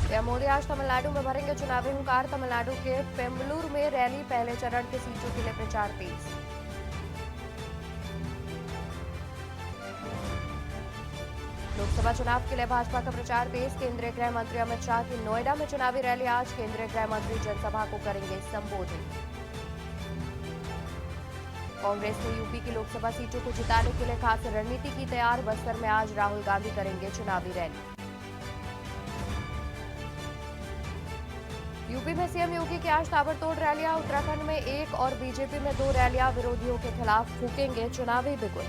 PM Modi आज तमिलनाडु में भरेंगे चुनावी हुंकार। तमिलनाडु के पेम्बलूर में रैली, पहले चरण की सीटों के लिए प्रचार तेज। लोकसभा चुनाव के लिए भाजपा का प्रचार तेज। केंद्रीय गृह मंत्री अमित शाह की नोएडा में चुनावी रैली आज। केंद्रीय गृह मंत्री जनसभा को करेंगे संबोधित। कांग्रेस ने यूपी की लोकसभा सीटों को जिताने के लिए खास रणनीति की तैयार। बस्तर में आज राहुल गांधी करेंगे चुनावी रैली। यूपी में सीएम योगी की आज ताबड़तोड़ रैलियां। उत्तराखंड में एक और बीजेपी में 2 रैलियां। विरोधियों के खिलाफ फूकेंगे चुनावी बिगुल।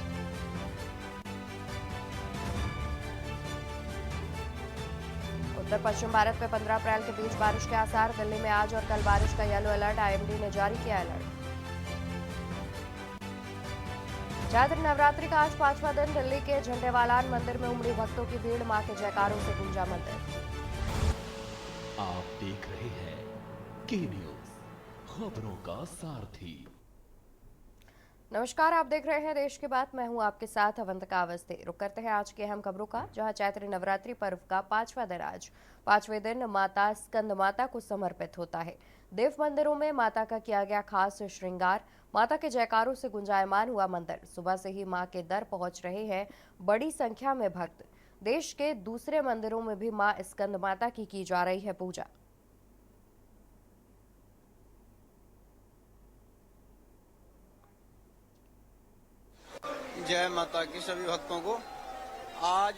उत्तर पश्चिम भारत में 15 अप्रैल के बीच बारिश के आसार। दिल्ली में आज और कल बारिश का येलो अलर्ट। आईएमडी ने जारी किया अलर्ट। चैत्र नवरात्रि का आज 5वां दिन। दिल्ली के झंडेवालान मंदिर में उमड़ी भक्तों की भीड़। मां के जयकारों से गूंजा मंदिर। आप देख रहे हैं के न्यूज, खबरों का सारथी। नमस्कार, आप देख रहे हैं देश की बात। मैं हूं आपके साथ अवंतिका अवस्थी। रुक करते हैं आज के अहम खबरों का, जहां चैत्र नवरात्रि पर्व का 5वां दिन आज। 5वें दिन माता स्कंद माता को समर्पित होता है। देव मंदिरों में माता का किया गया खास श्रृंगार। माता के जयकारों से गुंजायमान हुआ मंदिर। सुबह से ही मां के दर पहुंच रहे हैं बड़ी संख्या में भक्त। देश के दूसरे मंदिरों में भी मां स्कंद माता की जा रही है पूजा। जय माता की सभी भक्तों को। आज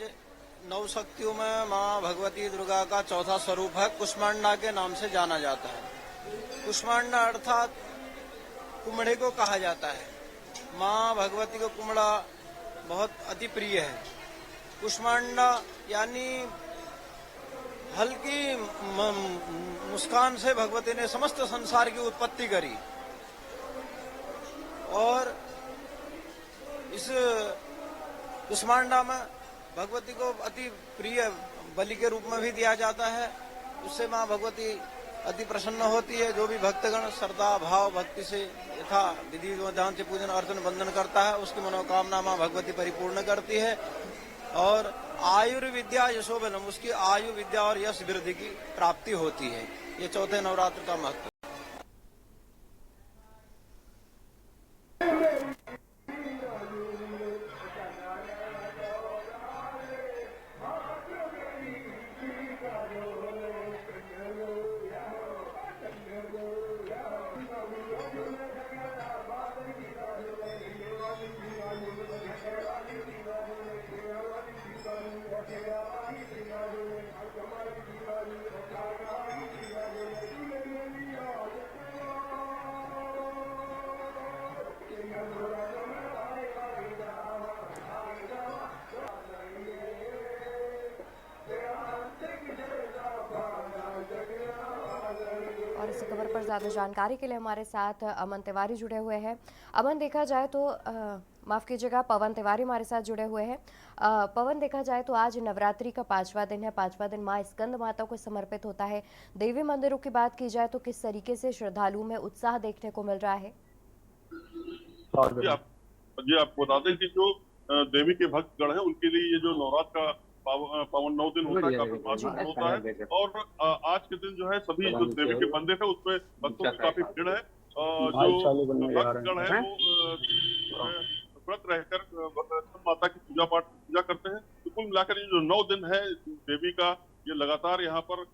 नौ शक्तियों में मां भगवती दुर्गा का चौथा स्वरूप है, कुष्मांडा के नाम से जाना जाता है। कुष्मांडा अर्थात कुम्हड़े को कहा जाता है। मां भगवती को कुम्हड़ा बहुत अति प्रिय है। कुष्मांडा यानी हल्की मुस्कान से भगवती ने समस्त संसार की उत्पत्ति करी और इस कुष्मांडा में भगवती को अति प्रिय बलि के रूप में भी दिया जाता है। उससे मां भगवती अति प्रसन्न होती है। जो भी भक्तगण श्रद्धा भाव भक्ति से यथा विधि विधान से पूजन अर्चन बंदन करता है, उसकी मनोकामना मां भगवती परिपूर्ण करती है। और आयुर्विद्या यशोबलम, उसकी आयु विद्या और यश वृद्धि की प्राप्ति होती है। ये चौथे नवरात्र का महत्व। और इस खबर पर ज़्यादा जानकारी के लिए हमारे साथ अमन तिवारी जुड़े हुए हैं। अमन, देखा जाए तो माफ़ कीजिएगा, पवन तिवारी हमारे साथ जुड़े हुए हैं। पवन, देखा जाए तो आज नवरात्रि का 5वां दिन है। 5वां दिन माँ स्कंद माता को समर्पित होता है। देवी मंदिरों की बात की जाए तो किस तरीके से श्रद्धालुओं में उत्साह देखने को मिल रहा है? जी आपको बता दें कि जो देवी के भक्तगण हैं उनके लिए ये जो नवरात्र का पावन 9 दिन होता है, काफी महत्वपूर्ण होता है। और आज के दिन जो है सभी जो देवी के मंदिर है उसमें भक्तों की काफी भीड़ है। जो भक्तगण है वो व्रत रहकर माता की पूजा करते हैं। तो कुल मिलाकर ये जो 9 दिन है देवी का, ये लगातार यहाँ पर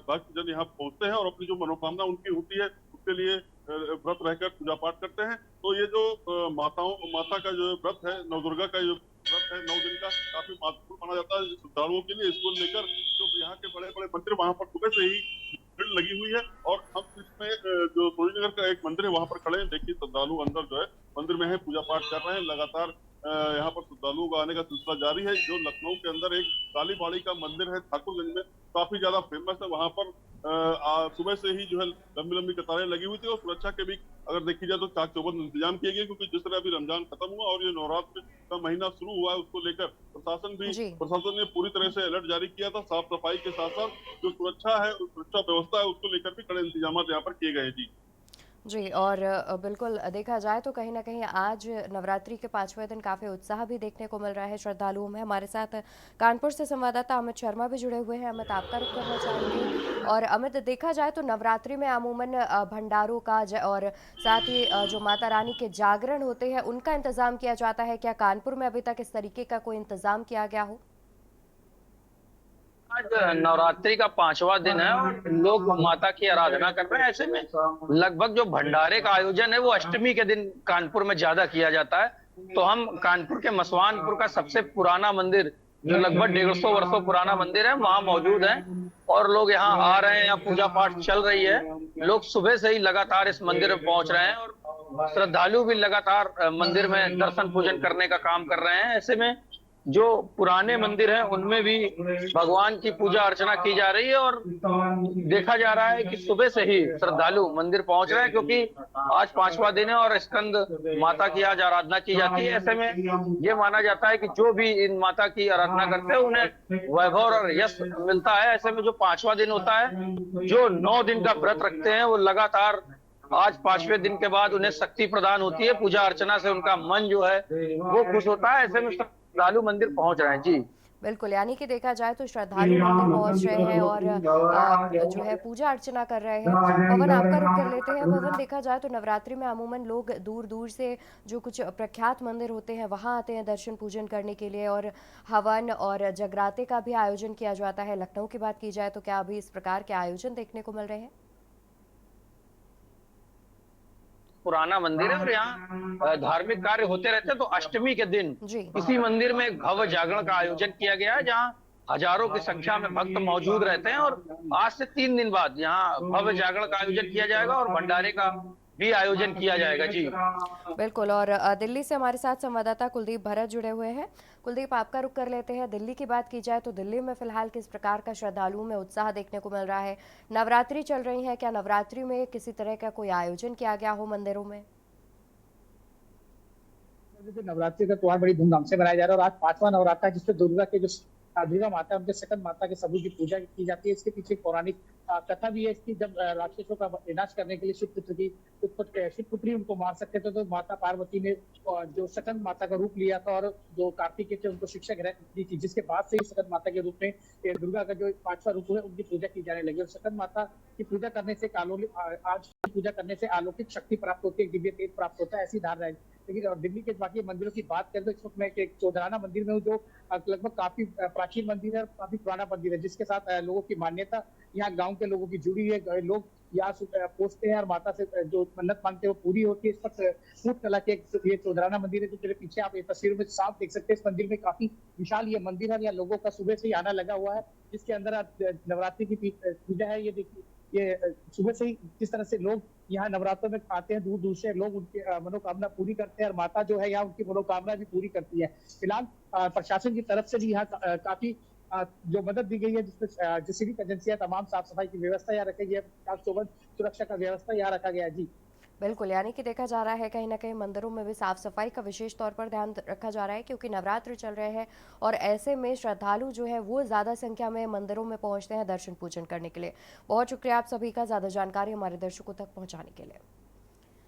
भक्तजन यहाँ पहुंचते हैं और अपनी जो मनोकामना उनकी होती है उसके लिए व्रत रहकर पूजा पाठ करते हैं। तो ये जो माता का जो व्रत है, नवदुर्गा का जो व्रत है 9 दिन का, काफी महत्वपूर्ण माना जाता है श्रद्धालुओं के लिए। इसको लेकर जो यहाँ के बड़े बड़े मंदिर, वहां पर सुबह से ही भीड़ लगी हुई है। और हम इसमें जो सूर्यनगर का एक मंदिर है वहां पर खड़े हैं। देखिए श्रद्धालु अंदर जो है मंदिर में है, पूजा पाठ कर रहे हैं। लगातार यहाँ पर श्रद्धालुओं का आने का सिलसिला जारी है। जो लखनऊ के अंदर एक कालीबाड़ी का मंदिर है ठाकुरगंज में, काफी ज्यादा फेमस है। वहां पर सुबह से ही जो है लंबी लंबी कतारें लगी हुई थी। और सुरक्षा के भी अगर देखी जाए तो चाक चौबंद इंतजाम किए गए, क्योंकि जिस तरह अभी रमजान खत्म हुआ और ये नवरात्र का महीना शुरू हुआ है, उसको लेकर प्रशासन ने पूरी तरह से अलर्ट जारी किया था। साफ सफाई के साथ साथ जो सुरक्षा है, सुरक्षा व्यवस्था है, उसको लेकर भी कड़े इंतजाम यहाँ पर किए गए। जी जी। और बिल्कुल देखा जाए तो कहीं न कहीं आज नवरात्रि के 5वें दिन काफ़ी उत्साह भी देखने को मिल रहा है श्रद्धालुओं में। हमारे साथ कानपुर से संवाददाता अमित शर्मा भी जुड़े हुए हैं। अमित, आपका रुख करना चाहेंगे। और अमित, देखा जाए तो नवरात्रि में अमूमन भंडारों का और साथ ही जो माता रानी के जागरण होते हैं उनका इंतज़ाम किया जाता है। क्या कानपुर में अभी तक इस तरीके का कोई इंतज़ाम किया गया हो? आज नवरात्रि का 5वां दिन है और लोग माता की आराधना कर रहे हैं। ऐसे में लगभग जो भंडारे का आयोजन है वो अष्टमी के दिन कानपुर में ज्यादा किया जाता है। तो हम कानपुर के मसवानपुर का सबसे पुराना मंदिर, जो लगभग 150 वर्षों पुराना मंदिर है, वहां मौजूद हैं और लोग यहाँ आ रहे हैं। यहाँ पूजा पाठ चल रही है। लोग सुबह से ही लगातार इस मंदिर में पहुंच रहे हैं और श्रद्धालु भी लगातार मंदिर में दर्शन पूजन करने का काम कर रहे हैं। ऐसे में जो पुराने मंदिर हैं उनमें भी भगवान की पूजा अर्चना की जा रही है और देखा जा रहा है कि सुबह से ही श्रद्धालु मंदिर पहुंच रहे हैं, क्योंकि आज 5वां दिन है और स्कंद माता की आज आराधना की जाती है। ऐसे में ये माना जाता है कि जो भी इन माता की आराधना करते हैं उन्हें वैभव और यश मिलता है। ऐसे में जो 5वां दिन होता है, जो 9 दिन का व्रत रखते हैं वो लगातार आज 5वें दिन के बाद उन्हें शक्ति प्रदान होती है। पूजा अर्चना से उनका मन जो है वो खुश होता है। ऐसे में श्रद्धालु मंदिर पहुंच रहे हैं। जी बिल्कुल, यानी कि देखा जाए तो श्रद्धालु मंदिर पहुंच रहे हैं और जो है पूजा अर्चना कर रहे हैं। पवन, आपका रुख कर लेते हैं। पवन, देखा जाए तो नवरात्रि में अमूमन लोग दूर दूर से जो कुछ प्रख्यात मंदिर होते हैं वहां आते हैं दर्शन पूजन करने के लिए, और हवन और जगराते का भी आयोजन किया जाता है। लखनऊ की बात की जाए तो क्या अभी इस प्रकार के आयोजन देखने को मिल रहे हैं? पुराना मंदिर है और यहाँ धार्मिक कार्य होते रहते हैं। तो अष्टमी के दिन जी। इसी मंदिर में एक भव्य जागरण का आयोजन किया गया है, जहाँ हजारों की संख्या में भक्त मौजूद रहते हैं। और आज से 3 दिन बाद यहाँ भव्य जागरण का आयोजन किया जाएगा और भंडारे का भी आयोजन किया जाएगा। जी बिल्कुल। और दिल्ली से हमारे साथ संवाददाता कुलदीप भरत जुड़े हुए हैं। कुलदीप, आपका रुख कर लेते हैं। दिल्ली की बात की जाए तो दिल्ली में फिलहाल किस प्रकार का श्रद्धालुओं में उत्साह देखने को मिल रहा है? नवरात्रि चल रही है, क्या नवरात्रि में किसी तरह का कोई आयोजन किया गया हो मंदिरों में? नवरात्रि का त्योहार बड़ी धूमधाम से मनाया जा रहा है और आज 5वां नवरात्र है, जिसमें दुर्गा के जो दुर्गा माता है उनके सकंद माता के सबूत की पूजा की जाती है। इसके पीछे पौराणिक कथा भी है इसकी। जब राक्षसों का विनाश करने के लिए शिवपुत्री उनको मार सकते थे, तो माता पार्वती ने जो सकंद माता का रूप लिया था और जो कार्तिकेय थे उनको शिक्षा दी थी, जिसके बाद से ही सकंद माता के रूप में दुर्गा का जो 5वां रूप है उनकी पूजा की जाने लगी। और सकंद माता की पूजा करने से पूजा करने से अलौकिक शक्ति प्राप्त होती है, दिव्य तेज प्राप्त होता है, ऐसी धारणा है। लेकिन और दिल्ली के बाकी मंदिरों की बात करें तो इस वक्त मैं एक चौधराना मंदिर में हूँ, जो लगभग काफी प्राचीन मंदिर है, काफी पुराना मंदिर है, जिसके साथ लोगों की मान्यता यहाँ गांव के लोगों की जुड़ी है। लोग यहाँ पहुंचते हैं और माता से जो मन्नत मांगते हैं वो पूरी होती है। इस वक्त फूट कला के ये चौधराना मंदिर है, जो मेरे पीछे आप तस्वीरों में साफ देख सकते हैं। इस मंदिर में काफी विशाल ये मंदिर है, यहाँ लोगों का सुबह से ही आना लगा हुआ है, जिसके अंदर नवरात्रि की पूजा है। ये देखिए, ये सुबह से ही जिस तरह से लोग यहाँ नवरात्रों में आते हैं, दूर दूर से लोग उनकी मनोकामना पूरी करते हैं और माता जो है यहाँ उनकी मनोकामना भी पूरी करती है। फिलहाल प्रशासन की तरफ से भी यहाँ काफी जो मदद दी गई है, जिसमें जो सिविक एजेंसियां तमाम साफ सफाई की व्यवस्था यहाँ रखी गई है, सुरक्षा का व्यवस्था यहाँ रखा गया है। जी बिल्कुल, यानी कि देखा जा रहा है कहीं ना कहीं मंदिरों में भी साफ सफाई का विशेष तौर पर ध्यान रखा जा रहा है, क्योंकि नवरात्र चल रहे हैं और ऐसे में श्रद्धालु जो है वो ज़्यादा संख्या में मंदिरों में पहुंचते हैं दर्शन पूजन करने के लिए। बहुत शुक्रिया आप सभी का ज़्यादा जानकारी हमारे दर्शकों तक पहुँचाने के लिए।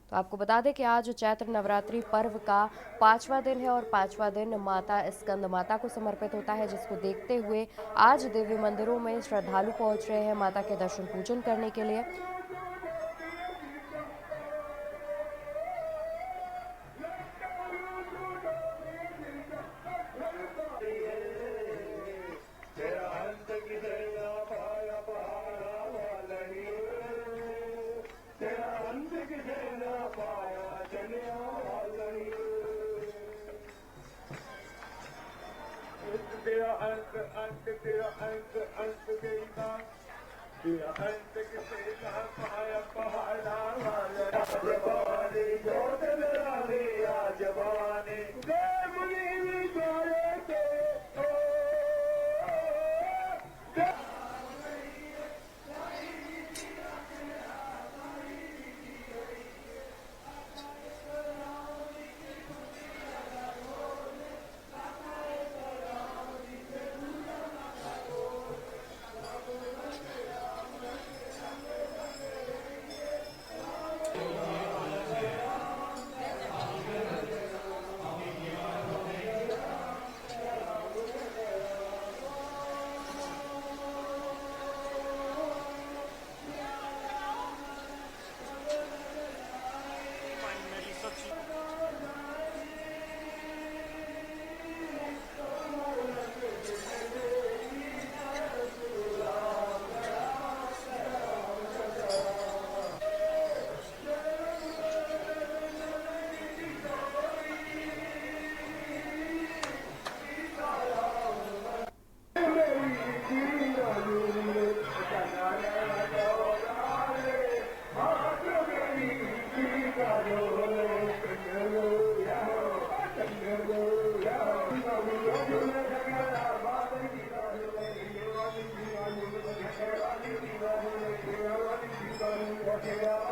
तो आपको बता दें कि आज चैत्र नवरात्रि पर्व का 5वां दिन है और 5वां दिन माता स्कंद माता को समर्पित होता है, जिसको देखते हुए आज देवी मंदिरों में श्रद्धालु पहुंच रहे हैं माता के दर्शन पूजन करने के लिए।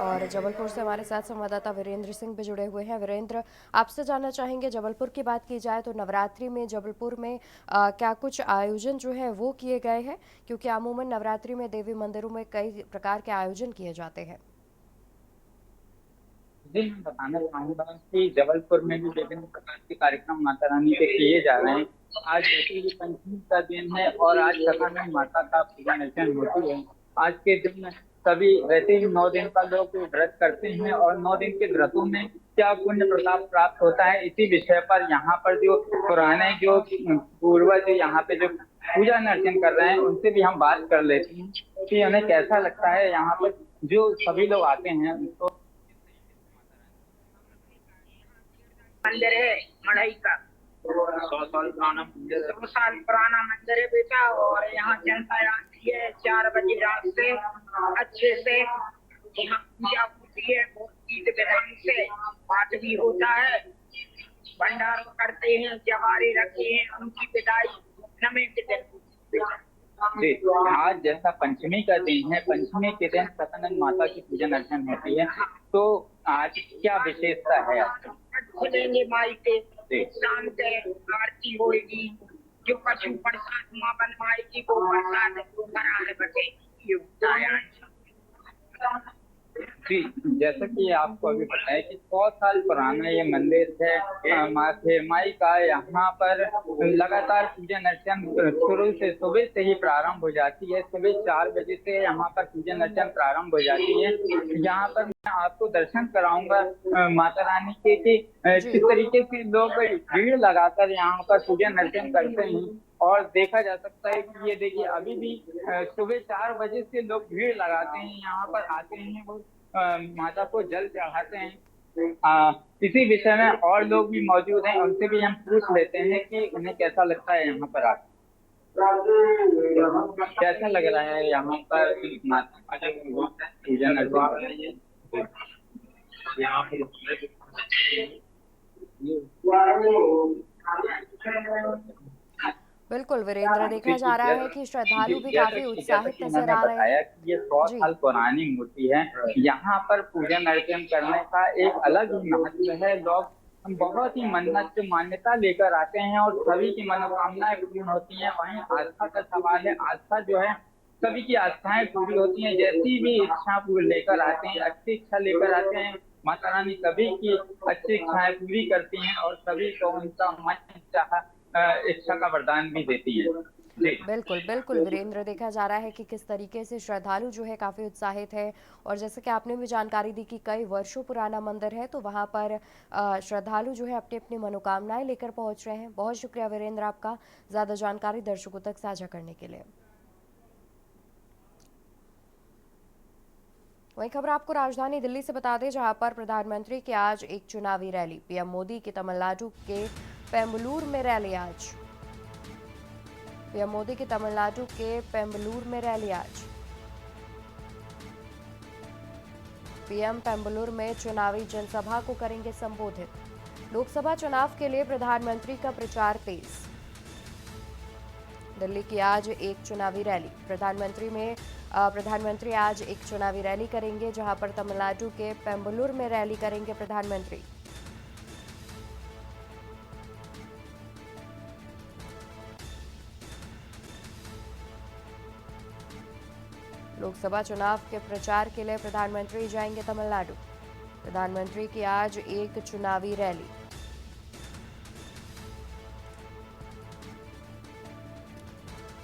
और जबलपुर से हमारे साथ संवाददाता वीरेंद्र सिंह भी जुड़े हुए हैं। वीरेंद्र, आपसे जानना चाहेंगे, जबलपुर की बात की जाए तो नवरात्रि में जबलपुर में क्या कुछ आयोजन जो है वो किए गए हैं? क्योंकि अमूमन नवरात्रि में देवी मंदिरों में कई प्रकार के आयोजन किए जाते हैं। जी, मैं बताना चाहूँगा कि जबलपुर में भी विभिन्न प्रकार के कार्यक्रम माता रानी के किए जा रहे हैं। आज वैसे भी पंचमी का दिन है और आज कथा में माता का पूजन अर्चन होती है। आज के दिन सभी वैसे ही 9 दिन का लोग व्रत करते हैं और 9 दिन के व्रतों में क्या पुण्य प्रताप प्राप्त होता है, इसी विषय पर यहाँ पर जो पुराने जो पूर्वज यहाँ पे जो पूजा अर्चन कर रहे हैं उनसे भी हम बात कर लेते हैं कि उन्हें कैसा लगता है यहाँ पर जो सभी लोग आते हैं उनको। मंदिर है मढ़ई का 100 साल पुराना मंदिर है। 100 साल पुराना मंदिर है बेटा, और यहाँ जनता आती है 4 बजे रात से अच्छे से यहाँ पूजा होती है, बहुत गीत विधान से पाठ भी होता है, भंडारा करते हैं, जवारे रखे हैं, उनकी विदाई नवे के दिन। जी, आज जैसा पंचमी का दिन है, पंचमी के दिन सतानंद माता की पूजन अर्चन होती है, तो आज क्या विशेषता है आपकी? खुलेंगे माई के शाम के आरती होगी, जो पशु प्रसाद माँ बनवाएगी वो प्रसाद बनाने बचे ये होता है। जी, जैसा कि आपको अभी बताया कि 100 साल पुराना ये मंदिर है माई का। यहाँ पर लगातार पूजन अर्चन शुरू से सुबह से ही प्रारंभ हो जाती है। सुबह 4 बजे से यहाँ पर पूजन अर्चन प्रारंभ हो जाती है। यहाँ पर मैं आपको दर्शन कराऊंगा माता रानी के कि किस तरीके से लोग भीड़ लगाकर यहाँ पर पूजन अर्चन करते हैं। और देखा जा सकता है कि ये देखिए अभी भी सुबह 4 बजे से लोग भीड़ लगाते हैं, यहाँ पर आते हैं, वो माता को जल चढ़ाते हैं। इसी विषय में और लोग भी मौजूद हैं, उनसे भी हम पूछ लेते हैं कि उन्हें कैसा लगता है यहाँ पर आकर। कैसा लग रहा है यहाँ पर माता का पूजन अर्चन? यहाँ बिल्कुल वीरेंद्र, देखा जा रहा है कि श्रद्धालु भी काफी उत्साहित नजर आ रहे हैं। ये 100 साल पुरानी मूर्ति है, यहाँ पर पूजन अर्चन करने का एक अलग ही महत्व है। लोग बहुत ही मन्नत मान्यता लेकर आते हैं और सभी की मनोकामनाएं पूर्ण होती हैं। वहीं आस्था का सवाल है, आस्था जो है सभी की आस्थाएं पूरी होती हैं। जैसी भी इच्छा लेकर आते हैं, अच्छी इच्छा लेकर आते हैं, माता रानी सभी की अच्छी इच्छाएं पूरी करती हैं और सभी को उनका मन चाहा इच्छा का वरदान भी देती है। बिल्कुल बिल्कुल वीरेंद्र, देखा जा रहा है कि किस तरीके से श्रद्धालु जो है काफ़ी उत्साहित है। और जैसे कि आपने भी जानकारी दी कि कई वर्षों पुराना मंदिर है, तो वहाँ पर श्रद्धालु जो है अपनी अपनी मनोकामनाएं लेकर पहुँच रहे हैं। बहुत शुक्रिया वीरेंद्र आपका ज़्यादा जानकारी दर्शकों तक साझा करने के लिए। वही खबर आपको राजधानी दिल्ली से बता दें, जहां पर प्रधानमंत्री की आज एक चुनावी रैली। पीएम मोदी की तमिलनाडु के पेम्बलूर में रैली आज। पीएम मोदी की तमिलनाडु के पेम्बलूर में रैली आज। पीएम पेम्बलूर में चुनावी जनसभा को करेंगे संबोधित। लोकसभा चुनाव के लिए प्रधानमंत्री का प्रचार तेज। दिल्ली की आज एक चुनावी रैली। प्रधानमंत्री आज एक चुनावी रैली करेंगे, जहां पर तमिलनाडु के पेम्बलूर में रैली करेंगे प्रधानमंत्री। लोकसभा चुनाव के प्रचार के लिए प्रधानमंत्री जाएंगे तमिलनाडु। प्रधानमंत्री की आज एक चुनावी रैली।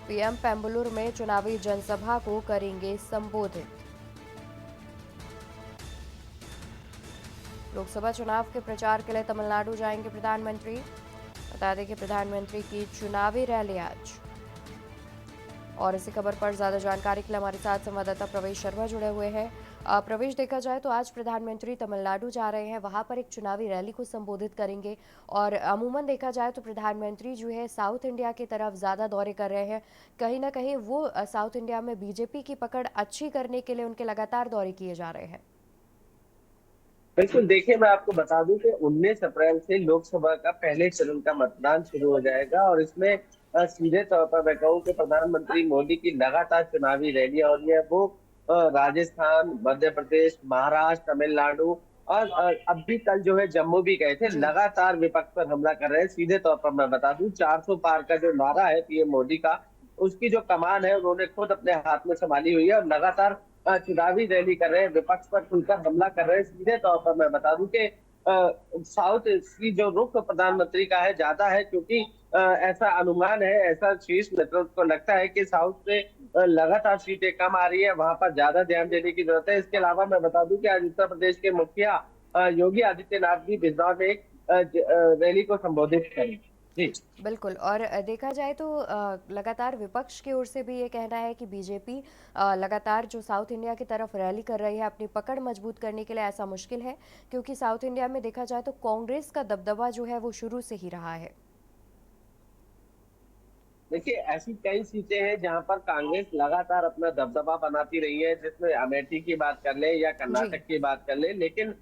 पीएम पेम्बलूर में चुनावी जनसभा को करेंगे संबोधित। लोकसभा चुनाव के प्रचार के लिए तमिलनाडु जाएंगे प्रधानमंत्री। बता दें कि प्रधानमंत्री की चुनावी रैली आज। और इसी खबर पर ज्यादा जानकारी के लिए हमारे साथ संवाददाता प्रवेश शर्मा जुड़े हुए हैं। प्रवेश, देखा जाए तो आज प्रधानमंत्री तमिलनाडु जा रहे हैं, वहां पर एक चुनावी रैली को संबोधित करेंगे। और अमूमन देखा जाए तो प्रधानमंत्री जो है साउथ इंडिया की तरफ ज़्यादा दौरे कर रहे हैं। कहीं ना कहीं वो साउथ इंडिया में बीजेपी की पकड़ अच्छी करने के लिए उनके लगातार दौरे किए जा रहे हैं। बिल्कुल, देखिए मैं आपको बता दूं कि 19 अप्रैल से लोकसभा का पहले चरण का मतदान शुरू हो जाएगा और इसमें सीधे तौर पर मैं कहूँ कि प्रधानमंत्री मोदी की लगातार चुनावी रैलियां हो रही है। वो राजस्थान, मध्य प्रदेश, महाराष्ट्र, तमिलनाडु और अभी कल जो है जम्मू भी गए थे। लगातार विपक्ष पर हमला कर रहे हैं। सीधे तौर पर मैं बता दूं, 400 पार का जो नारा है पीएम मोदी का, उसकी जो कमान है उन्होंने खुद अपने हाथ में संभाली हुई है और लगातार चुनावी रैली कर रहे हैं, विपक्ष पर खुलकर हमला कर रहे हैं। सीधे तौर पर मैं बता दूं कि साउथ की जो रुख प्रधानमंत्री का है ज्यादा है, क्योंकि ऐसा अनुमान है, ऐसा शीर्ष नेतृत्व को लगता है कि साउथ से लगातार सीटें कम आ रही है, वहां पर ज्यादा ध्यान देने की जरूरत है। इसके अलावा मैं बता दूं कि आज उत्तर प्रदेश के मुखिया योगी आदित्यनाथ भी बिजनौर में एक रैली को संबोधित करेंगे। जी बिल्कुल। और देखा जाए तो लगातार विपक्ष की ओर से भी ये कहना है कि बीजेपी लगातार जो साउथ इंडिया की तरफ रैली कर रही है अपनी पकड़ मजबूत करने के लिए, ऐसा मुश्किल है क्योंकि साउथ इंडिया में देखा जाए तो कांग्रेस का दबदबा जो है वो शुरू से ही रहा है। देखिए, ऐसी कई सीटें हैं जहां पर कांग्रेस लगातार अपना दबदबा बनाती रही है, जिसमें अमेठी की बात कर ले या कर्नाटक की बात कर ले, लेकिन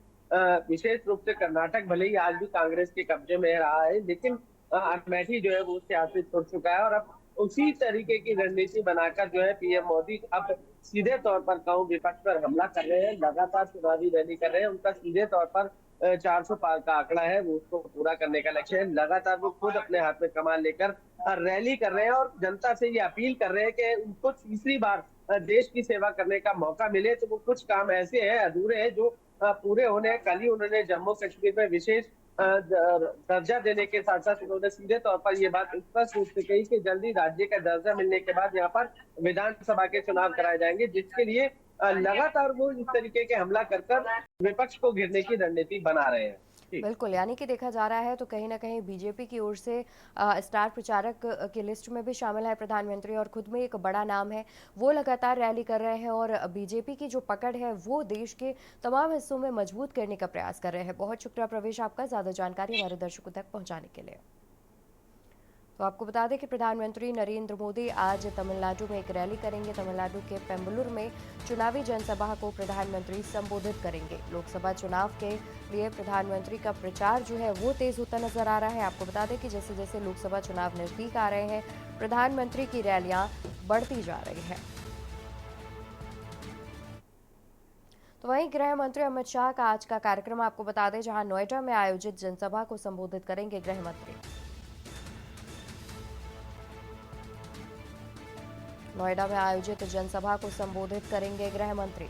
विशेष रूप से कर्नाटक भले ही आज भी कांग्रेस के कब्जे में रहा है, लेकिन अमेठी जो है वो उससे आश्रित हो चुका है। और अब उसी तरीके की रणनीति बनाकर जो है पीएम मोदी अब सीधे तौर पर कहूं विपक्ष पर हमला कर रहे हैं, लगातार चुनावी रैली कर रहे हैं। उनका सीधे तौर पर 400 पार का आंकड़ा है, वो उसको पूरा करने का लक्ष्य है। लगातार वो खुद अपने हाथ में कमान लेकर रैली कर रहे हैं और जनता से ये अपील कर रहे हैं कि उनको तीसरी बार देश की सेवा करने का मौका मिले तो वो कुछ काम ऐसे हैं अधूरे हैं जो पूरे होने हैं। कल ही उन्होंने जम्मू कश्मीर में विशेष दर्जा देने के साथ साथ उन्होंने सीधे तौर पर ये बात स्पष्ट रूप से कही कि जल्दी राज्य का दर्जा मिलने के बाद यहाँ पर विधानसभा के चुनाव कराए जाएंगे, जिसके लिए लगातार वो इस तरीके के हमला कर विपक्ष को घेरने की रणनीति बना रहे हैं। बिल्कुल, यानी कि देखा जा रहा है तो कहीं ना कहीं बीजेपी की ओर से स्टार प्रचारक की लिस्ट में भी शामिल है प्रधानमंत्री और खुद में एक बड़ा नाम है, वो लगातार रैली कर रहे हैं और बीजेपी की जो पकड़ है वो देश के तमाम हिस्सों में मजबूत करने का प्रयास कर रहे हैं। बहुत शुक्रिया प्रवेश आपका ज़्यादा जानकारी हमारे दर्शकों तक पहुँचाने के लिए। तो आपको बता दें कि प्रधानमंत्री नरेंद्र मोदी आज तमिलनाडु में एक रैली करेंगे। तमिलनाडु के पेम्बलुर में चुनावी जनसभा को प्रधानमंत्री संबोधित करेंगे। लोकसभा चुनाव के लिए प्रधानमंत्री का प्रचार जो है वो तेज होता नजर आ रहा है। आपको बता दें कि जैसे जैसे लोकसभा चुनाव नजदीक आ रहे हैं, प्रधानमंत्री की रैलियां बढ़ती जा रही है। तो वहीं गृह मंत्री अमित शाह का आज का कार्यक्रम आपको बता दें, जहां नोएडा में आयोजित जनसभा को संबोधित करेंगे गृह मंत्री। नोएडा में आयोजित जनसभा को संबोधित करेंगे गृह मंत्री।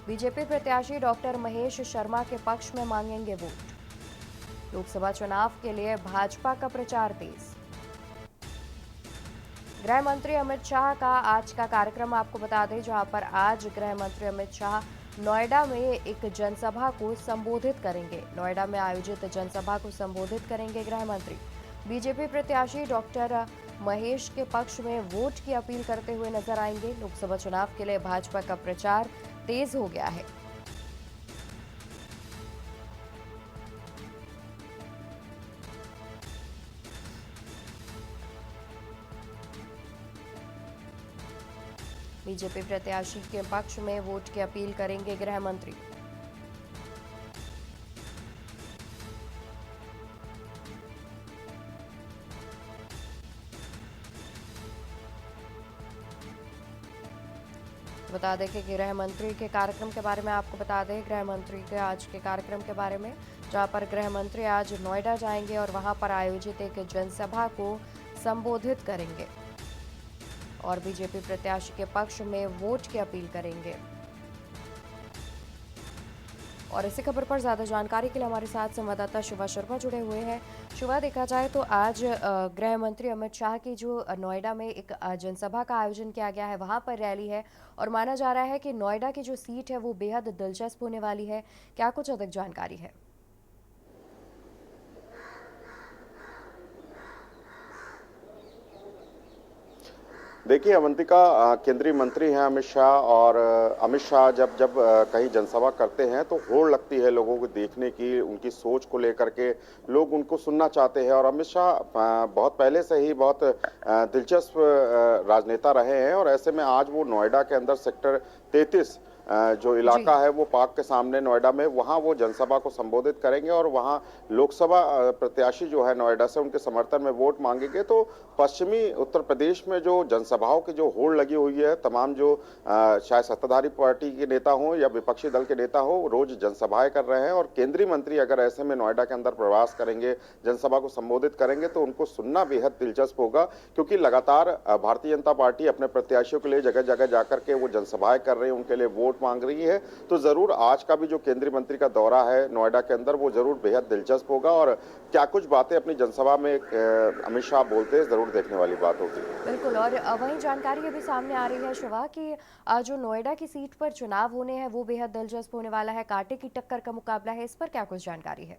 बीजेपी प्रत्याशी डॉक्टर महेश शर्मा के पक्ष में मांगेंगे वोट। लोकसभा चुनाव के लिए भाजपा का प्रचार तेज। गृह मंत्री अमित शाह का आज का कार्यक्रम आपको बता दें, जहां पर आज गृह मंत्री अमित शाह नोएडा में एक जनसभा को संबोधित करेंगे। नोएडा में आयोजित जनसभा को संबोधित करेंगे गृह मंत्री। बीजेपी प्रत्याशी डॉक्टर महेश के पक्ष में वोट की अपील करते हुए नजर आएंगे। लोकसभा चुनाव के लिए भाजपा का प्रचार तेज हो गया है। बीजेपी प्रत्याशी के पक्ष में वोट की अपील करेंगे गृह मंत्री। बता दें कि गृह मंत्री के कार्यक्रम के बारे में आपको बता दें, गृह मंत्री के आज के कार्यक्रम के बारे में, जहां पर गृह मंत्री आज नोएडा जाएंगे और वहां पर आयोजित एक जनसभा को संबोधित करेंगे और बीजेपी प्रत्याशी के पक्ष में वोट की अपील करेंगे। और इसी खबर पर ज़्यादा जानकारी के लिए हमारे साथ संवाददाता शिवा शर्मा जुड़े हुए हैं। शिवा, देखा जाए तो आज गृह मंत्री अमित शाह की जो नोएडा में एक जनसभा का आयोजन किया गया है, वहां पर रैली है और माना जा रहा है कि नोएडा की जो सीट है वो बेहद दिलचस्प होने वाली है। क्या कुछ अधिक जानकारी है? देखिए अवंतिका, केंद्रीय मंत्री हैं अमित शाह, और अमित शाह जब कहीं जनसभा करते हैं तो होड़ लगती है लोगों को देखने की, उनकी सोच को लेकर के लोग उनको सुनना चाहते हैं। और अमित शाह बहुत पहले से ही बहुत दिलचस्प राजनेता रहे हैं और ऐसे में आज वो नोएडा के अंदर सेक्टर 33 जो इलाका है वो पार्क के सामने नोएडा में, वहाँ वो जनसभा को संबोधित करेंगे और वहाँ लोकसभा प्रत्याशी जो है नोएडा से उनके समर्थन में वोट मांगेंगे। तो पश्चिमी उत्तर प्रदेश में जो जनसभाओं की जो होड़ लगी हुई है, तमाम जो शायद सत्ताधारी पार्टी के नेता हो या विपक्षी दल के नेता हो, रोज जनसभाएं कर रहे हैं और केंद्रीय मंत्री अगर ऐसे में नोएडा के अंदर प्रवास करेंगे, जनसभा को संबोधित करेंगे तो उनको सुनना बेहद दिलचस्प होगा, क्योंकि लगातार भारतीय जनता पार्टी अपने प्रत्याशियों के लिए जगह जगह जाकर के वो जनसभाएं कर रही है, उनके लिए वोट मांग रही है। तो जरूर आज का भी जो केंद्रीय मंत्री का दौरा है नोएडा के अंदर वो जरूर बेहद दिलचस्प होगा और क्या कुछ बातें अपनी जनसभा में अमित शाह बोलते हैं, जरूर देखने वाली बात होगी। बिल्कुल, और वहीं जानकारी ये भी सामने आ रही है शिवा कि जो नोएडा की सीट पर चुनाव होने हैं वो बेहद दिलचस्प होने वाला है, कांटे की टक्कर का मुकाबला है, इस पर क्या कुछ जानकारी है?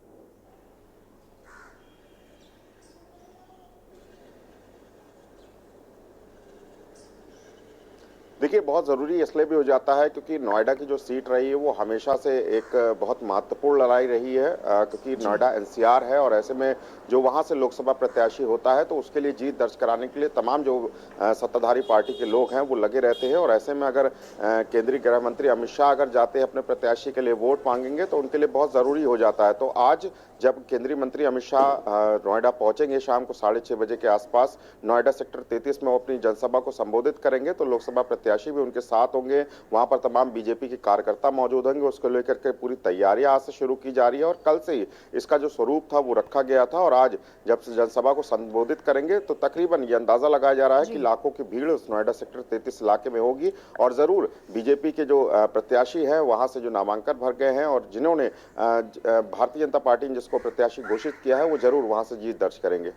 देखिए, बहुत ज़रूरी इसलिए भी हो जाता है क्योंकि नोएडा की जो सीट रही है वो हमेशा से एक बहुत महत्वपूर्ण लड़ाई रही है, क्योंकि नोएडा एनसीआर है और ऐसे में जो वहाँ से लोकसभा प्रत्याशी होता है तो उसके लिए जीत दर्ज कराने के लिए तमाम जो सत्ताधारी पार्टी के लोग हैं वो लगे रहते हैं। और ऐसे में अगर केंद्रीय गृह मंत्री अमित शाह अगर जाते हैं अपने प्रत्याशी के लिए वोट मांगेंगे तो उनके लिए बहुत ज़रूरी हो जाता है। तो आज जब केंद्रीय मंत्री अमित शाह नोएडा पहुंचेंगे शाम को 6:30 बजे के आसपास, नोएडा सेक्टर 33 में वो अपनी जनसभा को संबोधित करेंगे तो लोकसभा प्रत्याशी भी उनके साथ होंगे। वहां पर तमाम बीजेपी के कार्यकर्ता मौजूद होंगे, उसको लेकर के पूरी तैयारियां आज से शुरू की जा रही है और कल से ही इसका जो स्वरूप था वो रखा गया था और आज जब जनसभा को संबोधित करेंगे तो तकरीबन ये अंदाजा लगाया जा रहा है कि लाखों की भीड़ उस नोएडा सेक्टर 33 इलाके में होगी और जरूर बीजेपी के जो प्रत्याशी है वहां से जो नामांकन भर गए हैं और जिन्होंने भारतीय जनता पार्टी ने जिसको प्रत्याशी घोषित किया है वो जरूर वहां से जीत दर्ज करेंगे।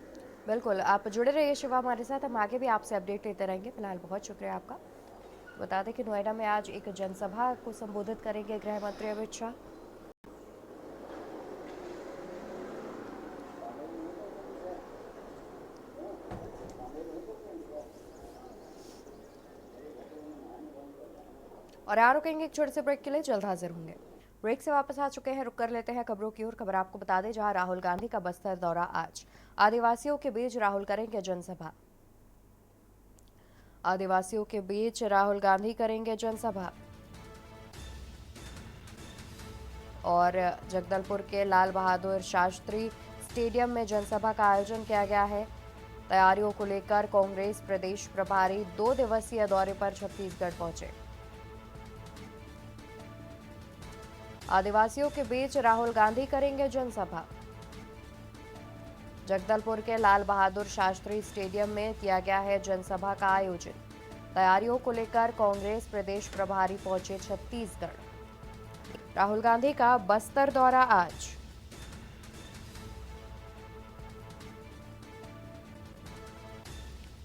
बिल्कुल, आप जुड़े रहिए शिवा हमारे साथ, हम आगे भी आपसे अपडेट लेते रहेंगे। फिलहाल बहुत शुक्रिया आपका। बता दें कि नोएडा में आज एक जनसभा को संबोधित करेंगे गृह मंत्री अमित शाह। और यहाँ रुकेंगे एक छोटे से ब्रेक के लिए, जल्द हाजिर होंगे। ब्रेक से वापस आ चुके हैं, रुक कर लेते हैं खबरों की ओर। खबर आपको बता दें, जहां राहुल गांधी का बस्तर दौरा आज, आदिवासियों के बीच राहुल करेंगे जनसभा। आदिवासियों के बीच राहुल गांधी करेंगे जनसभा और जगदलपुर के लाल बहादुर शास्त्री स्टेडियम में जनसभा का आयोजन किया गया है। तैयारियों को लेकर कांग्रेस प्रदेश प्रभारी 2 दिवसीय दौरे पर छत्तीसगढ़ पहुंचे। आदिवासियों के बीच राहुल गांधी करेंगे जनसभा। जगदलपुर के लाल बहादुर शास्त्री स्टेडियम में किया गया है जनसभा का आयोजन। तैयारियों को लेकर कांग्रेस प्रदेश प्रभारी पहुंचे छत्तीसगढ़। राहुल गांधी का बस्तर दौरा आज।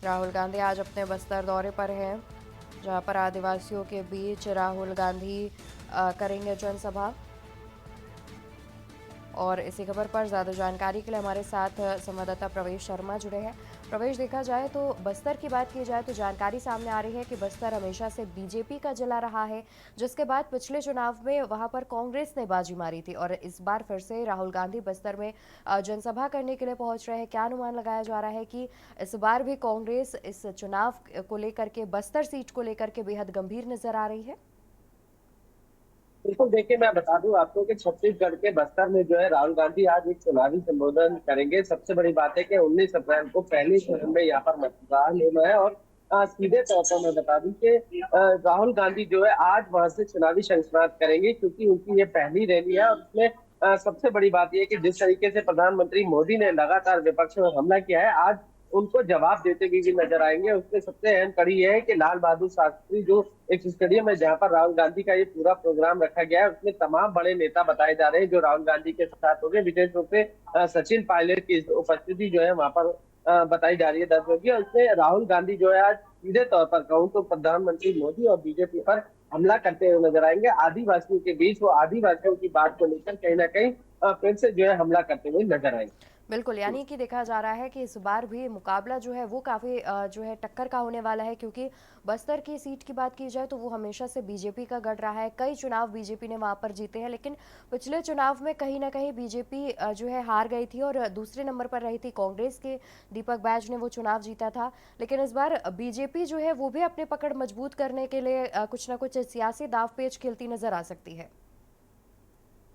राहुल गांधी आज अपने बस्तर दौरे पर हैं, जहां पर आदिवासियों के बीच राहुल गांधी करेंगे जनसभा। और इसी खबर पर ज़्यादा जानकारी के लिए हमारे साथ संवाददाता प्रवेश शर्मा जुड़े हैं। प्रवेश, देखा जाए तो बस्तर की बात की जाए तो जानकारी सामने आ रही है कि बस्तर हमेशा से बीजेपी का जिला रहा है, जिसके बाद पिछले चुनाव में वहां पर कांग्रेस ने बाजी मारी थी और इस बार फिर से राहुल गांधी बस्तर में जनसभा करने के लिए पहुंच रहे हैं। क्या अनुमान लगाया जा रहा है कि इस बार भी कांग्रेस इस चुनाव को लेकर के, बस्तर सीट को लेकर के बेहद गंभीर नजर आ रही है? बिल्कुल, देखिए मैं बता दूं आपको कि छत्तीसगढ़ के बस्तर में जो है राहुल गांधी आज एक चुनावी संबोधन करेंगे। सबसे बड़ी बात है कि 19 अप्रैल को पहली चरण में यहाँ पर मतदान होना है और सीधे तौर पर मैं बता दूं कि राहुल गांधी जो है आज वहां से चुनावी शंखनाद करेंगे, क्योंकि उनकी ये पहली रैली है और उसमें सबसे बड़ी बात यह है कि जिस तरीके से प्रधानमंत्री मोदी ने लगातार विपक्ष पर हमला किया है, आज उनको जवाब देते हुए भी नजर आएंगे। उसमें सबसे अहम कड़ी यह है कि लाल बहादुर शास्त्री जो एक स्टेडियम है जहां पर राहुल गांधी का ये पूरा प्रोग्राम रखा गया है, उसमें तमाम बड़े नेता बताए जा रहे हैं जो राहुल गांधी के साथ होंगे। विशेष रूप से सचिन पायलट की उपस्थिति जो है वहां पर बताई जा रही है 10 बजे। और उसमें राहुल गांधी जो है आज सीधे तौर पर कहूँ तो प्रधानमंत्री मोदी और बीजेपी पर हमला करते हुए नजर आएंगे। आदिवासियों के बीच वो आदिवासियों की बात को लेकर कहीं ना कहीं फिर से जो है हमला करते हुए नजर आएंगे। बिल्कुल, यानी कि देखा जा रहा है कि इस बार भी मुकाबला जो है वो काफ़ी जो है टक्कर का होने वाला है, क्योंकि बस्तर की सीट की बात की जाए तो वो हमेशा से बीजेपी का गढ़ रहा है। कई चुनाव बीजेपी ने वहाँ पर जीते हैं, लेकिन पिछले चुनाव में कहीं न कहीं बीजेपी जो है हार गई थी और दूसरे नंबर पर रही थी कांग्रेस के दीपक बैज ने वो चुनाव जीता था। लेकिन इस बार बीजेपी जो है वो भी अपनी पकड़ मजबूत करने के लिए कुछ न कुछ सियासी दांव-पेच खेलती नज़र आ सकती है।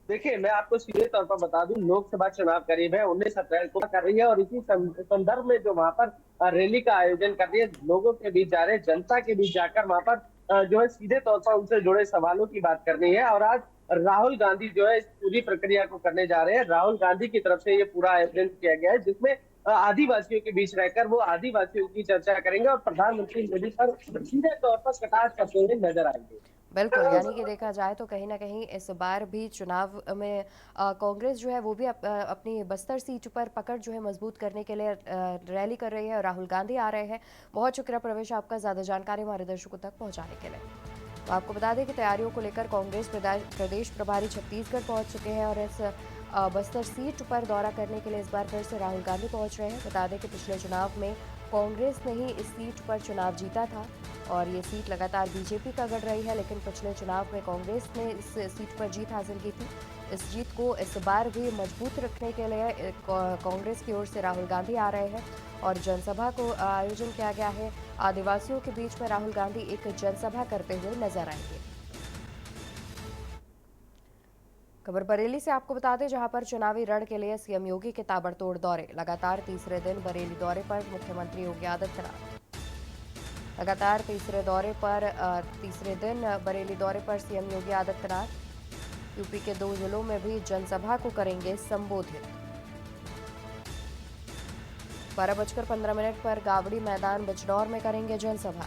देखिए, मैं आपको सीधे तौर पर बता दूं, लोकसभा चुनाव करीब है, 19 अप्रैल को कर रही है और इसी संदर्भ में जो वहां पर रैली का आयोजन कर रही है, लोगों के बीच जा रहे हैं, जनता के बीच जाकर वहां पर जो है सीधे तौर पर उनसे जुड़े सवालों की बात करनी है। और आज राहुल गांधी जो है इस पूरी प्रक्रिया को करने जा रहे हैं। राहुल गांधी की तरफ से ये पूरा आयोजन किया गया है, जिसमें आदिवासियों के बीच रहकर वो आदिवासियों की चर्चा करेंगे और प्रधानमंत्री मोदी पर सीधे तौर पर कटाक्ष करते हुए नजर आएंगे। बिल्कुल, यानी कि देखा जाए तो कहीं न कहीं इस बार भी चुनाव में कांग्रेस जो है वो भी अपनी बस्तर सीट पर पकड़ जो है मजबूत करने के लिए रैली कर रही है और राहुल गांधी आ रहे हैं। बहुत शुक्रिया प्रवेश आपका ज़्यादा जानकारी हमारे दर्शकों तक पहुंचाने के लिए। तो आपको बता दें कि तैयारियों को लेकर कांग्रेस प्रदेश प्रभारी छत्तीसगढ़ पहुंच चुके हैं और इस बस्तर सीट पर दौरा करने के लिए इस बार फिर से राहुल गांधी पहुंच रहे हैं। बता दें कि पिछले चुनाव में कांग्रेस ने ही इस सीट पर चुनाव जीता था और ये सीट लगातार बीजेपी का गढ़ रही है, लेकिन पिछले चुनाव में कांग्रेस ने इस सीट पर जीत हासिल की थी। इस जीत को इस बार भी मजबूत रखने के लिए कांग्रेस की ओर से राहुल गांधी आ रहे हैं और जनसभा को आयोजन किया गया है। आदिवासियों के बीच में राहुल गांधी एक जनसभा करते हुए नजर आएंगे। खबर बरेली से आपको बता दें, जहां पर चुनावी रण के लिए सीएम योगी के ताबड़तोड़ दौरे। लगातार तीसरे दिन बरेली दौरे पर मुख्यमंत्री योगी आदित्यनाथ। लगातार तीसरे दिन बरेली दौरे पर सीएम योगी आदित्यनाथ यूपी के 2 जिलों में भी जनसभा को करेंगे संबोधित। 12:15 पर गावड़ी मैदान बिजनौर में करेंगे जनसभा।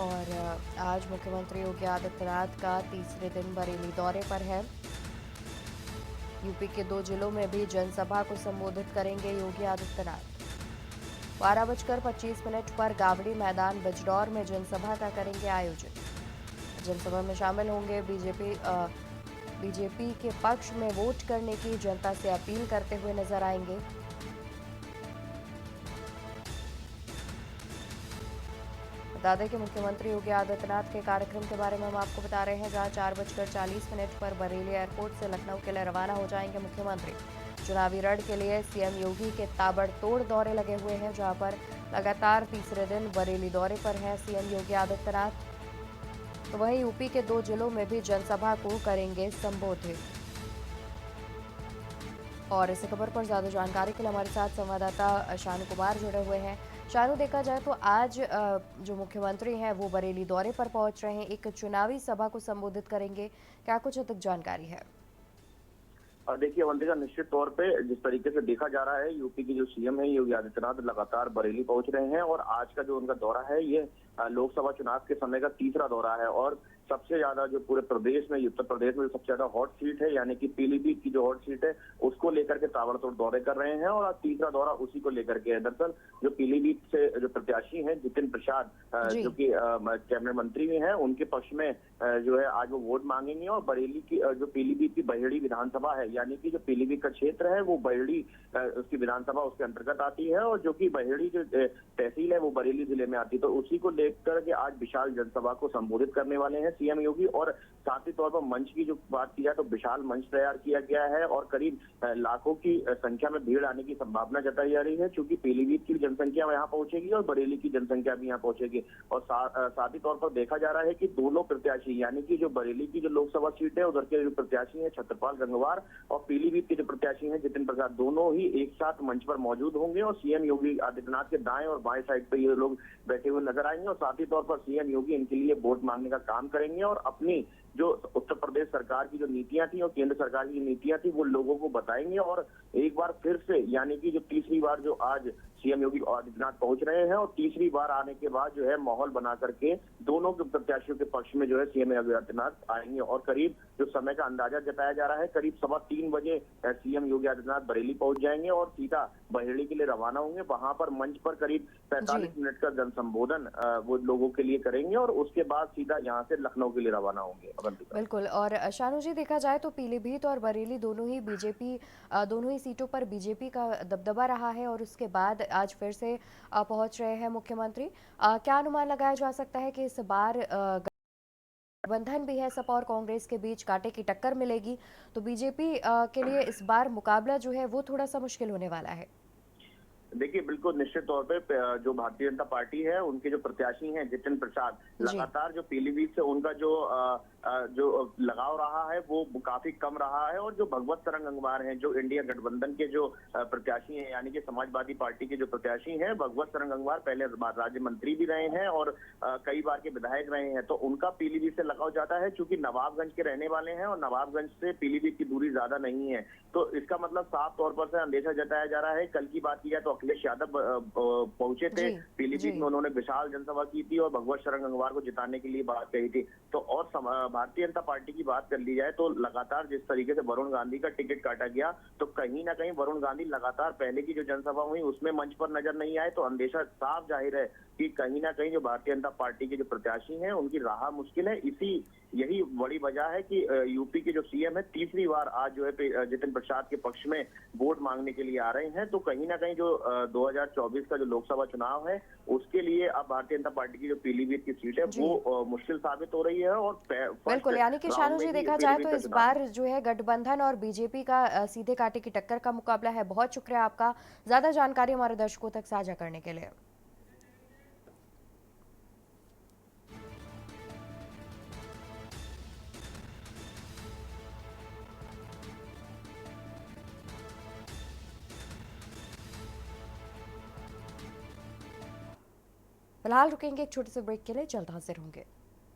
और आज मुख्यमंत्री योगी आदित्यनाथ का तीसरे दिन बरेली दौरे पर है। यूपी के 2 जिलों में भी जनसभा को संबोधित करेंगे योगी आदित्यनाथ। 12:25 पर गावड़ी मैदान बिजनौर में जनसभा का करेंगे आयोजन। जनसभा में शामिल होंगे बीजेपी के पक्ष में वोट करने की जनता से अपील करते हुए नजर आएंगे। बता दें कि मुख्यमंत्री योगी आदित्यनाथ के कार्यक्रम के बारे में हम आपको बता रहे हैं, जहां 4:40 पर बरेली एयरपोर्ट से लखनऊ के लिए रवाना हो जाएंगे मुख्यमंत्री। चुनावी रण के लिए सीएम योगी के ताबड़तोड़ दौरे लगे हुए हैं, जहां पर लगातार तीसरे दिन बरेली दौरे पर हैं सीएम योगी आदित्यनाथ। तो वहीं यूपी के 2 जिलों में भी जनसभा को करेंगे संबोधित। और इस खबर पर ज्यादा जानकारी के लिए हमारे साथ संवाददाता शानू कुमार जुड़े हुए हैं। शानू, देखा जाए तो आज जो मुख्यमंत्री हैं वो बरेली दौरे पर पहुंच रहे हैं, एक चुनावी सभा को संबोधित करेंगे, क्या कुछ अधिक जानकारी है? देखिए अवंतिका, निश्चित तौर पे जिस तरीके से देखा जा रहा है, यूपी के जो सीएम है योगी आदित्यनाथ लगातार बरेली पहुंच रहे हैं और आज का जो उनका दौरा है ये लोकसभा चुनाव के समय का तीसरा दौरा है और सबसे ज्यादा जो पूरे प्रदेश में, उत्तर प्रदेश में सबसे ज्यादा हॉट सीट है यानी कि पीलीभीत की जो हॉट सीट है उसको लेकर के ताबड़तोड़ दौरे कर रहे हैं और आज तीसरा दौरा उसी को लेकर के है। दरअसल जो पीलीभीत से जो प्रत्याशी हैं जितिन प्रसाद, जो कि कैबिनेट मंत्री भी हैं, उनके पक्ष में जो है आज वो वोट मांगेंगे और बरेली की जो पीलीभीत की बहेड़ी विधानसभा है यानी कि जो पीलीभीत का क्षेत्र है वो बहेड़ी उसकी विधानसभा उसके अंतर्गत आती है और जो कि बहेड़ी जो तहसील है वो बरेली जिले में आती है, तो उसी को लेकर के आज विशाल जनसभा को संबोधित करने वाले हैं सीएम योगी। और साथ ही तौर पर मंच की जो बात की जाए तो विशाल मंच तैयार किया गया है और करीब लाखों की संख्या में भीड़ आने की संभावना जताई जा रही है, क्योंकि पीलीभीत की जनसंख्या यहाँ पहुंचेगी और बरेली की जनसंख्या भी यहाँ पहुंचेगी। और साथ ही तौर पर देखा जा रहा है कि दोनों प्रत्याशी यानी कि जो बरेली की जो लोकसभा सीट है उधर के जो प्रत्याशी है छत्रपाल गंगवार और पीलीभीत के जो प्रत्याशी है जितिन प्रसाद, दोनों ही एक साथ मंच पर मौजूद होंगे और सीएम योगी आदित्यनाथ के दाएं और बाएं साइड पर ये लोग बैठे हुए नजर आएंगे और साथ ही तौर पर सीएम योगी इनके लिए वोट मांगने का काम करेंगे और अपनी जो उत्तर प्रदेश सरकार की जो नीतियां थी और केंद्र सरकार की जो नीतियां थी वो लोगों को बताएंगे। और एक बार फिर से यानी कि जो तीसरी बार जो आज सीएम योगी आदित्यनाथ पहुंच रहे हैं और तीसरी बार आने के बाद जो है माहौल बना करके दोनों के प्रत्याशियों के पक्ष में जो है सीएम योगी आदित्यनाथ आएंगे। और करीब जो समय का अंदाजा जताया जा रहा है करीब 3:15 बजे सीएम योगी आदित्यनाथ बरेली पहुंच जाएंगे और सीधा बहेड़ी के लिए रवाना होंगे। वहां पर मंच पर करीब 45 मिनट का जन संबोधन वो लोगों के लिए करेंगे और उसके बाद सीधा यहाँ से लखनऊ के लिए रवाना होंगे। बिल्कुल। और शानू जी, देखा जाए तो पीलीभीत और बरेली दोनों ही बीजेपी दोनों ही सीटों पर बीजेपी का दबदबा रहा है और उसके बाद आज फिर से पहुंच रहे हैं मुख्यमंत्री। क्या अनुमान लगाया जा सकता है कि इस बार गठबंधन भी है, सपा और कांग्रेस के बीच कांटे की टक्कर मिलेगी, तो बीजेपी के लिए इस बार मुकाबला जो है वो थोड़ा सा मुश्किल होने वाला है? देखिए, बिल्कुल निश्चित तौर पे जो भारतीय जनता पार्टी है उनके जो प्रत्याशी हैं जितिन प्रसाद, लगातार जो पीलीभीत से उनका जो लगाव रहा है वो काफी कम रहा है। और जो भगवत सरन गंगवार हैं जो इंडिया गठबंधन के जो प्रत्याशी हैं यानी कि समाजवादी पार्टी के जो प्रत्याशी हैं, भगवत सरन गंगवार पहले राज्य मंत्री भी रहे हैं और कई बार के विधायक रहे हैं, तो उनका पीलीभीत से लगाव जाता है। चूंकि नवाबगंज के रहने वाले हैं और नवाबगंज से पीलीभीत की दूरी ज्यादा नहीं है, तो इसका मतलब साफ तौर पर से अंदेशा जताया जा रहा है। कल की बात की जाए तो अखिलेश यादव पहुंचे थे पीलीभीत में, उन्होंने विशाल जनसभा की थी और भगवत शरण गंगवार को जिताने के लिए बात कही थी। तो और भारतीय जनता पार्टी की बात कर ली जाए तो लगातार जिस तरीके से वरुण गांधी का टिकट काटा गया, तो कहीं ना कहीं वरुण गांधी लगातार पहले की जो जनसभा हुई उसमें मंच पर नजर नहीं आए, तो अंदेशा साफ जाहिर है कि कहीं ना कहीं जो भारतीय जनता पार्टी के जो प्रत्याशी हैं उनकी राह मुश्किल है। यही बड़ी वजह है कि यूपी के जो सीएम है तीसरी बार आज जो है जितिन प्रसाद के पक्ष में वोट मांगने के लिए आ रहे हैं। तो कहीं ना कहीं जो 2024 का जो लोकसभा चुनाव है उसके लिए अब भारतीय जनता पार्टी की जो पीलीभीत की सीट है वो मुश्किल साबित हो रही है। और बिल्कुल, यानी कि शानू जी, देखा जाए तो इस बार जो है गठबंधन और बीजेपी का सीधे कांटे की टक्कर का मुकाबला है। बहुत शुक्रिया आपका ज्यादा जानकारी हमारे दर्शकों तक साझा करने के लिए। फिलहाल रुकेंगे एक छोटे से ब्रेक के लिए, जल्द हाजिर होंगे।